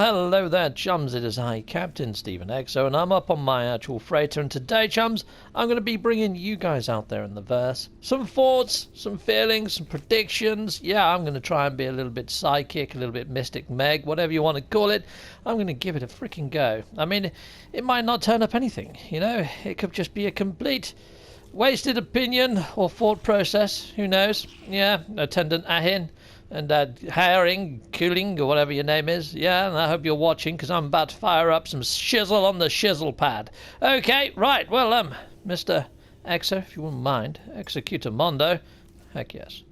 hello there, chums. It is I, Captain Stephen Exo, and I'm up on my actual freighter. And today, chums, I'm going to be bringing you guys out there in the verse some thoughts, some feelings, some predictions. Yeah, I'm going to try and be a little bit psychic, a little bit mystic meg, whatever you want to call it. I'm going to give it a freaking go. I mean, it might not turn up anything, you know. It could just be a complete wasted opinion or thought process. Who knows? Yeah, Attendant Ahin. And Herring, Cooling, or whatever your name is. Yeah, and I hope you're watching, because I'm about to fire up some shizzle on the shizzle pad. Okay, right, well, Mr. Exo, if you wouldn't mind, Executor Mondo. Heck yes.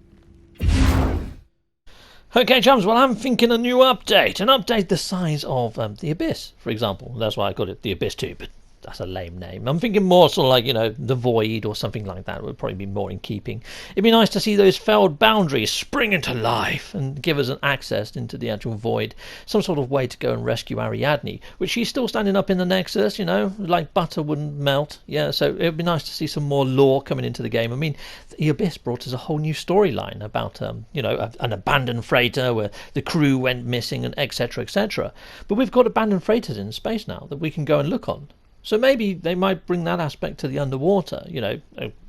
Okay, chums, well, I'm thinking a new update. An update the size of the Abyss, for example. That's why I called it the Abyss 2, but that's a lame name. I'm thinking more sort of like, you know, the Void or something like that would probably be more in keeping. It'd be nice to see those felled boundaries spring into life and give us an access into the actual Void. Some sort of way to go and rescue Ariadne, which she's still standing up in the Nexus, you know, like butter wouldn't melt. Yeah, so it'd be nice to see some more lore coming into the game. I mean, the Abyss brought us a whole new storyline about, you know, an abandoned freighter where the crew went missing and etc, etc. But we've got abandoned freighters in space now that we can go and look on. So maybe they might bring that aspect to the underwater, you know,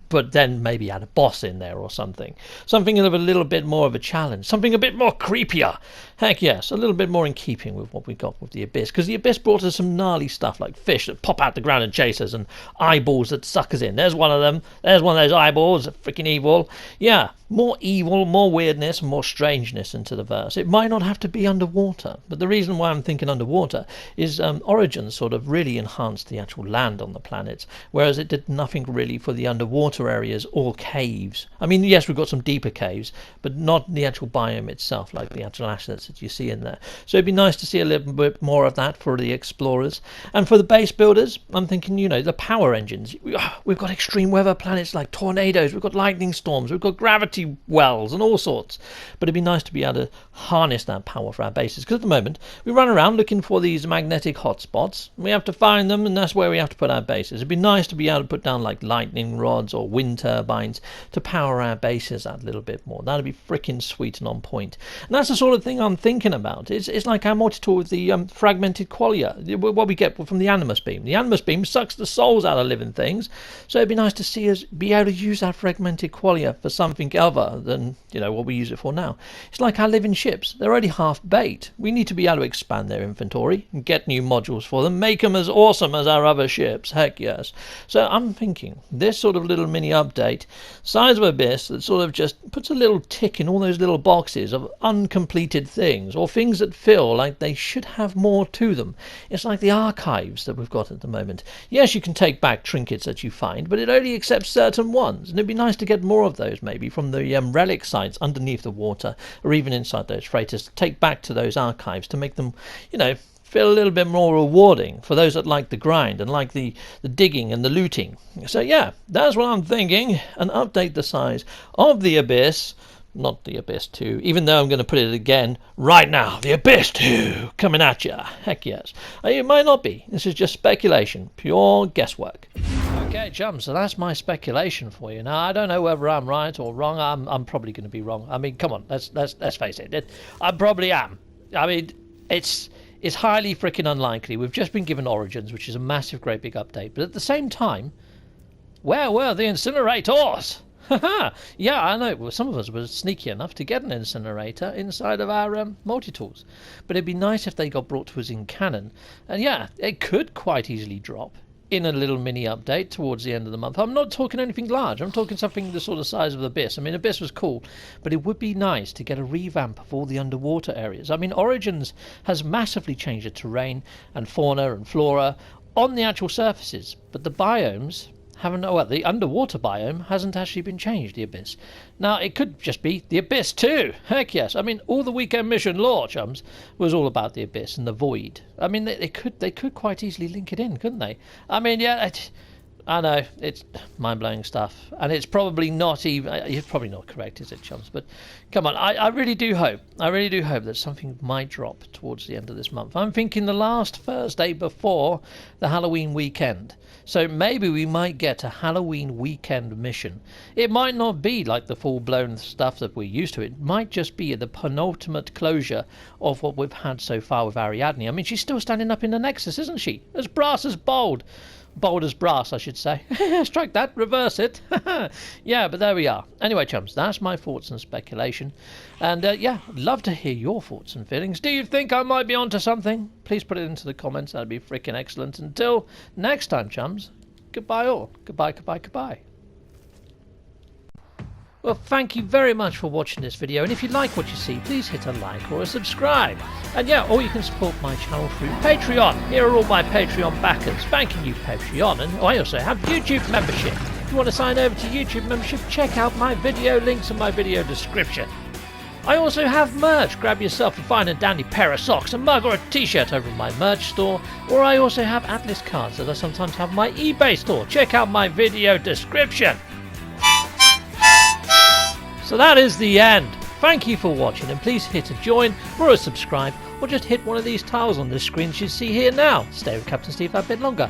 but then maybe add a boss in there or something. Something of a little bit more of a challenge. Something a bit more creepier. Heck yes, a little bit more in keeping with what we got with the Abyss. Because the Abyss brought us some gnarly stuff like fish that pop out the ground and chase us and eyeballs that suck us in. There's one of them. There's one of those eyeballs. Freaking evil. Yeah, more evil, more weirdness, more strangeness into the verse. It might not have to be underwater. But the reason why I'm thinking underwater is Origins sort of really enhanced the actual land on the planet. Whereas it did nothing really for the underwater areas or caves. I mean, yes, we've got some deeper caves, but not the actual biome itself, like the actual assets that you see in there. So it'd be nice to see a little bit more of that for the explorers. And for the base builders, I'm thinking, you know, the power engines. We've got extreme weather planets like tornadoes, we've got lightning storms, we've got gravity wells and all sorts. But it'd be nice to be able to harness that power for our bases, because at the moment we run around looking for these magnetic hotspots. We have to find them, and that's where we have to put our bases. It'd be nice to be able to put down like lightning rods or wind turbines to power our bases that little bit more. That'd be freaking sweet and on point. And that's the sort of thing I'm thinking about. It's like our multi-tool with the fragmented qualia, what we get from the Animus beam. The Animus beam sucks the souls out of living things, so it'd be nice to see us be able to use that fragmented qualia for something other than, you know, what we use it for now. It's like our living ships. They're already half baked. We need to be able to expand their inventory and get new modules for them, make them as awesome as our other ships. Heck yes. So I'm thinking this sort of little mini update, size of Abyss, that sort of just puts a little tick in all those little boxes of uncompleted things, or things that feel like they should have more to them. It's like the archives that we've got at the moment. Yes, you can take back trinkets that you find, but it only accepts certain ones, and it'd be nice to get more of those maybe from the relic sites underneath the water, or even inside those freighters, to take back to those archives to make them, you know, feel a little bit more rewarding for those that like the grind and like the digging and the looting. So yeah, that's what I'm thinking, and update the size of the Abyss. Not the Abyss 2, even though I'm going to put it again right now. The Abyss 2 coming at you. Heck yes. It might not be. This is just speculation. Pure guesswork. Okay, chum, so that's my speculation for you. Now, I don't know whether I'm right or wrong. I'm probably going to be wrong. I mean, come on, let's face it. I probably am. I mean, it's highly freaking unlikely. We've just been given Origins, which is a massive, great big update. But at the same time, where were the incinerators? Haha! Yeah, I know. Well, some of us were sneaky enough to get an incinerator inside of our multi-tools. But it'd be nice if they got brought to us in canon. And yeah, it could quite easily drop in a little mini update towards the end of the month. I'm not talking anything large. I'm talking something the sort of size of Abyss. I mean, Abyss was cool, but it would be nice to get a revamp of all the underwater areas. I mean, Origins has massively changed the terrain and fauna and flora on the actual surfaces, but the biomes the underwater biome hasn't actually been changed, the Abyss. Now, it could just be the Abyss 2. Heck yes. I mean, all the weekend mission lore, chums, was all about the Abyss and the Void. I mean, they could quite easily link it in, couldn't they? I mean, yeah, I know, it's mind-blowing stuff. And it's probably not even... It's probably not correct, is it, chums? But come on, I really do hope that something might drop towards the end of this month. I'm thinking the last Thursday before the Halloween weekend. So maybe we might get a Halloween weekend mission. It might not be like the full-blown stuff that we're used to. It might just be the penultimate closure of what we've had so far with Ariadne. I mean, she's still standing up in the Nexus, isn't she? As brass as bold. Bold as brass, I should say. Strike that, reverse it. Yeah, but there we are. Anyway, chums, that's my thoughts and speculation. And yeah, I'd love to hear your thoughts and feelings. Do you think I might be onto something? Please put it into the comments. That'd be freaking excellent. Until next time, chums, goodbye all. Goodbye, goodbye, goodbye. Well, thank you very much for watching this video, and if you like what you see, please hit a like or a subscribe. And yeah, or you can support my channel through Patreon. Here are all my Patreon backers. Thanking you, Patreon. And I also have YouTube membership. If you want to sign over to YouTube membership, check out my video links in my video description. I also have merch. Grab yourself a fine and dandy pair of socks, a mug or a t-shirt over my merch store. Or I also have Atlas cards that I sometimes have on my eBay store. Check out my video description. So that is the end. Thank you for watching, and please hit a join or a subscribe, or just hit one of these tiles on this screen that you see here now. Stay with Captain Steve that bit longer.